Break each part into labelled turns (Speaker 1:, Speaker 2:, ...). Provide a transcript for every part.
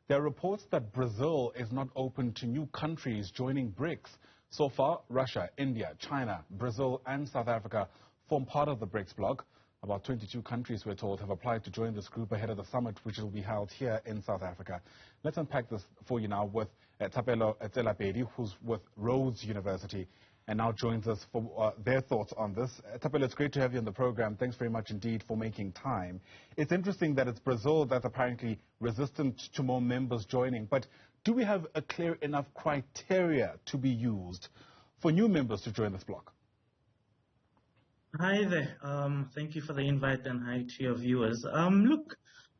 Speaker 1: There are reports that Brazil is not open to new countries joining BRICS. So far, Russia, India, China, Brazil and South Africa form part of the BRICS bloc. About 22 countries, we're told, have applied to join this group ahead of the summit, which will be held here in South Africa. Let's unpack this for you now with Thapelo Tselapedi, who's with Rhodes University, and now joins us for their thoughts on this. Thapelo, it's great to have you on the program. Thanks very much indeed for making time. It's interesting that it's Brazil that's apparently resistant to more members joining, but do we have a clear enough criteria to be used for new members to join this bloc?
Speaker 2: Hi there. Thank you for the invite and hi to your viewers. Look,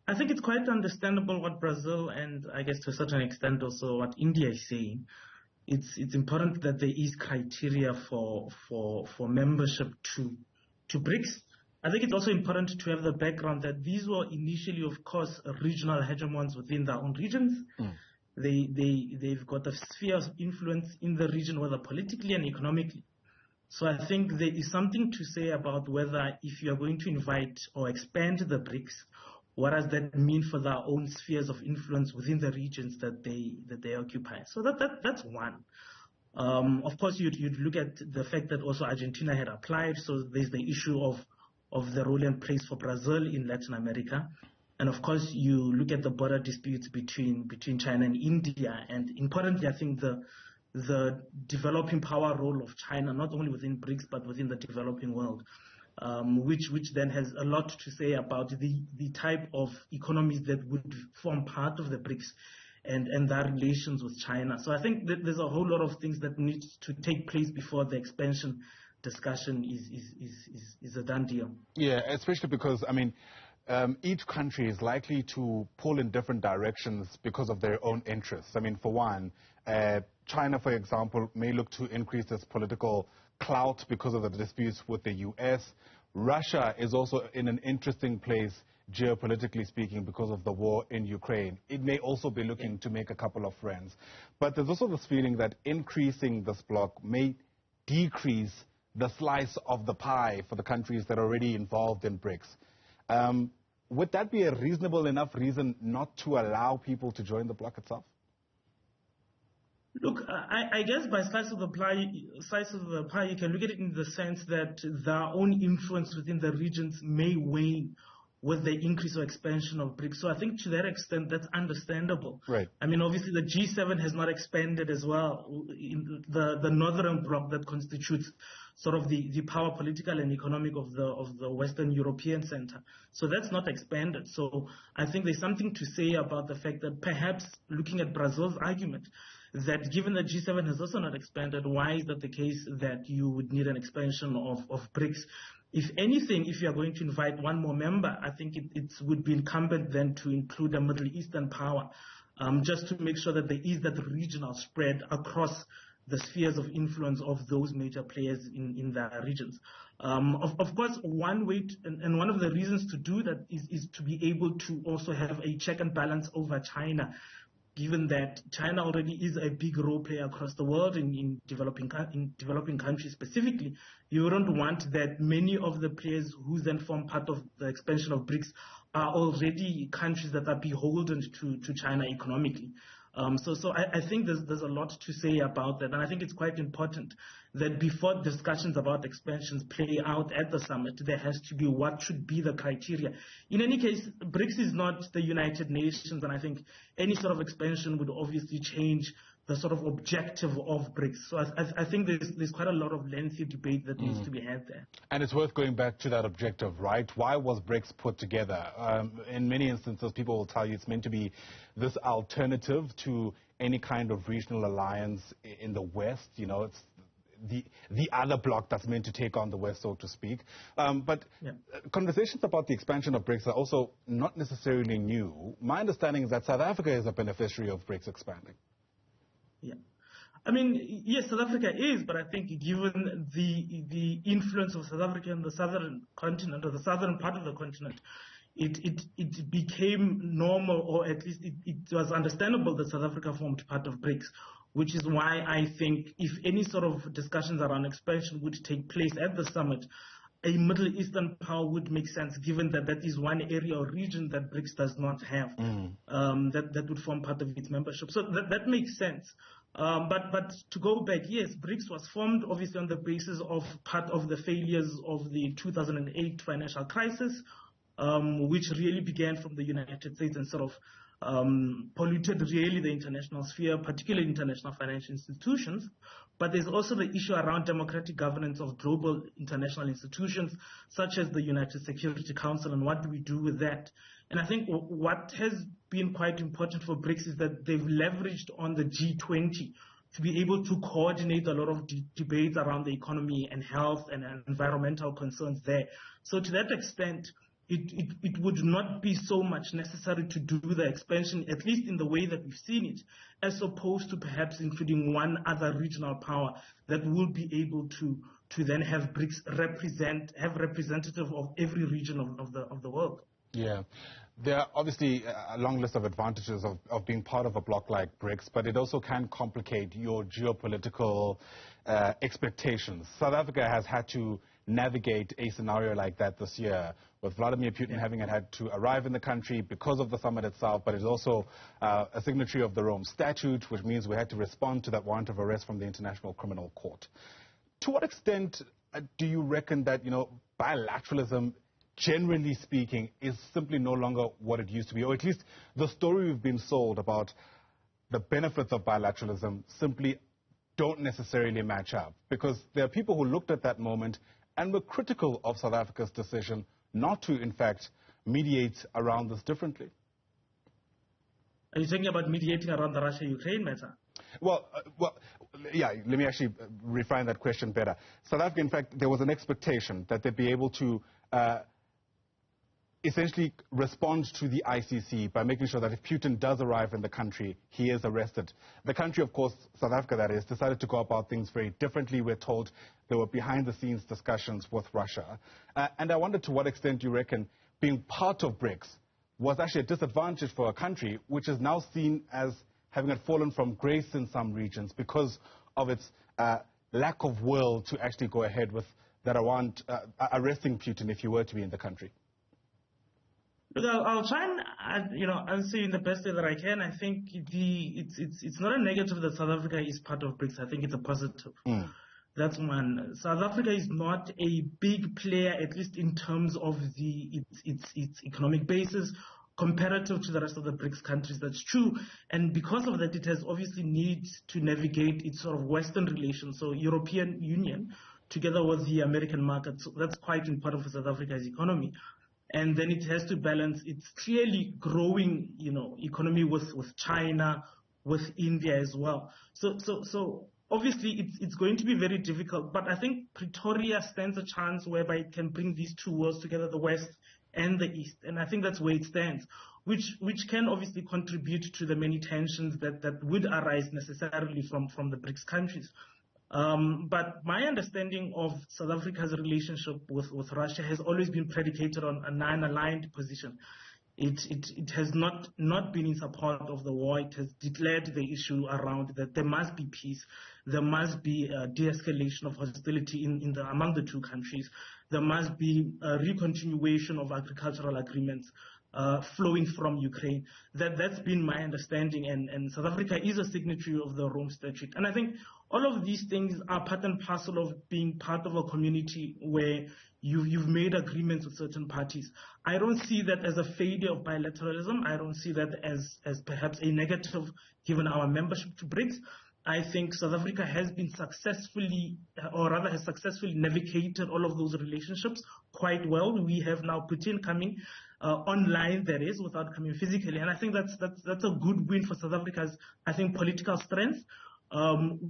Speaker 2: I think it's quite understandable what Brazil and I guess to a certain extent also what India is saying. It's important that there is criteria for membership to BRICS. I think it's also important to have the background that these were initially, of course, regional hegemons within their own regions. They've got a sphere of influence in the region, whether politically and economically. So I think there is something to say about whether if you are going to invite or expand the BRICS, what does that mean for their own spheres of influence within the regions that they occupy? So that's one. Of course, you'd look at the fact that also Argentina had applied. So there's the issue of the role and place for Brazil in Latin America. And of course, you look at the border disputes between China and India. And importantly, I think the developing power role of China, not only within BRICS, but within the developing world, which then has a lot to say about the type of economies that would form part of the BRICS and their relations with China. So I think that there's a whole lot of things that need to take place before the expansion discussion is a done deal.
Speaker 1: Yeah, especially because, I mean, each country is likely to pull in different directions because of their own interests. I mean, for one, China, for example, may look to increase its political clout because of the disputes with the U.S. Russia is also in an interesting place, geopolitically speaking, because of the war in Ukraine. It may also be looking to make a couple of friends. But there's also this feeling that increasing this bloc may decrease the slice of the pie for the countries that are already involved in BRICS. Would that be a reasonable enough reason not to allow people to join the bloc itself?
Speaker 2: Look, I guess by slice of the pie, you can look at it in the sense that their own influence within the regions may wane with the increase or expansion of BRICS. So I think to that extent, that's understandable.
Speaker 1: Right.
Speaker 2: I mean, obviously, the G7 has not expanded as well. In the northern bloc that constitutes sort of the power political and economic of the Western European center. So that's not expanded. So I think there's something to say about the fact that perhaps looking at Brazil's argument, that given that G7 has also not expanded, why is that the case that you would need an expansion of BRICS? If anything, if you are going to invite one more member, I think it would be incumbent then to include a Middle Eastern power, just to make sure that there is that regional spread across the spheres of influence of those major players in their regions. Of course, one way and one of the reasons to do that is to be able to also have a check and balance over China, given that China already is a big role player across the world in developing countries specifically. You wouldn't want that many of the players who then form part of the expansion of BRICS are already countries that are beholden to China economically. So I think there's a lot to say about that, and I think it's quite important that before discussions about expansions play out at the summit, there has to be what should be the criteria. In any case, BRICS is not the United Nations, and I think any sort of expansion would obviously change the sort of objective of BRICS. So I think there's quite a lot of lengthy debate that needs to be had there.
Speaker 1: And it's worth going back to that objective, right? Why was BRICS put together? In many instances, people will tell you it's meant to be this alternative to any kind of regional alliance in the West. You know, it's the other bloc that's meant to take on the West, so to speak. But conversations about the expansion of BRICS are also not necessarily new. My understanding is that South Africa is a beneficiary of BRICS expanding.
Speaker 2: Yeah. I mean, yes, South Africa is, but I think given the influence of South Africa in the southern continent, or the southern part of the continent, it became normal, or at least it was understandable that South Africa formed part of BRICS, which is why I think if any sort of discussions around expansion would take place at the summit, a Middle Eastern power would make sense, given that that is one area or region that BRICS does not have, that would form part of its membership. So that makes sense. But to go back, yes, BRICS was formed obviously on the basis of part of the failures of the 2008 financial crisis, which really began from the United States and sort of polluted really the international sphere, particularly international financial institutions. But there's also the issue around democratic governance of global international institutions, such as the United Security Council, and what do we do with that? And I think what has been quite important for BRICS is that they've leveraged on the G20 to be able to coordinate a lot of debates around the economy and health and environmental concerns there. So to that extent, it would not be so much necessary to do the expansion, at least in the way that we've seen it, as opposed to perhaps including one other regional power that will be able to then have BRICS have representative of every region of the world.
Speaker 1: Yeah. There are obviously a long list of advantages of being part of a bloc like BRICS, but it also can complicate your geopolitical expectations. South Africa has had to navigate a scenario like that this year, with Vladimir Putin having had to arrive in the country because of the summit itself, but is also a signatory of the Rome Statute, which means we had to respond to that warrant of arrest from the International Criminal Court. To what extent do you reckon that, bilateralism, generally speaking, is simply no longer what it used to be, or at least the story we've been sold about the benefits of bilateralism simply don't necessarily match up? Because there are people who looked at that moment and were critical of South Africa's decision not to, in fact, mediate around this differently.
Speaker 2: Are you talking about mediating around the Russia-Ukraine matter?
Speaker 1: Well, yeah, let me actually refine that question better. South Africa, in fact, there was an expectation that they'd be able to essentially respond to the ICC by making sure that if Putin does arrive in the country, he is arrested. The country, of course, South Africa that is, decided to go about things very differently. We're told there were behind-the-scenes discussions with Russia. And I wonder to what extent you reckon being part of BRICS was actually a disadvantage for a country which is now seen as having it fallen from grace in some regions because of its lack of will to actually go ahead with that around arresting Putin if he were to be in the country.
Speaker 2: Look, I'll try and answer you in the best way that I can. I think it's not a negative that South Africa is part of BRICS. I think it's a positive. That's one. South Africa is not a big player, at least in terms of its economic basis, comparative to the rest of the BRICS countries. That's true. And because of that, it has obviously needs to navigate its sort of Western relations, so European Union, together with the American market. So that's quite important for South Africa's economy. And then it has to balance its clearly growing, economy with China, with India as well. So obviously it's going to be very difficult. But I think Pretoria stands a chance whereby it can bring these two worlds together, the West and the East. And I think that's where it stands, which can obviously contribute to the many tensions that would arise necessarily from the BRICS countries. But my understanding of South Africa's relationship with Russia has always been predicated on a non-aligned position. It has not been in support of the war. It has declared the issue around that there must be peace. There must be a de-escalation of hostility among the two countries. There must be a recontinuation of agricultural agreements flowing from Ukraine. That's been my understanding, and South Africa is a signatory of the Rome Statute. And I think all of these things are part and parcel of being part of a community where you've made agreements with certain parties. I don't see that as a failure of bilateralism. I don't see that as perhaps a negative given our membership to BRICS. I think South Africa has been successfully navigated all of those relationships quite well. We have now Putin coming online, that is, without coming physically. And I think that's a good win for South Africa's, political strength,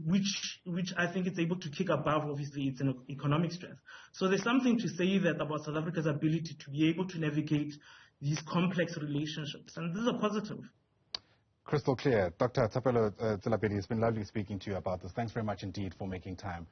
Speaker 2: which I think it's able to kick above, obviously, its economic strength. So there's something to say that about South Africa's ability to be able to navigate these complex relationships. And this is a positive.
Speaker 1: Crystal clear. Dr. Thapelo Tselapedi, it's been lovely speaking to you about this. Thanks very much indeed for making time.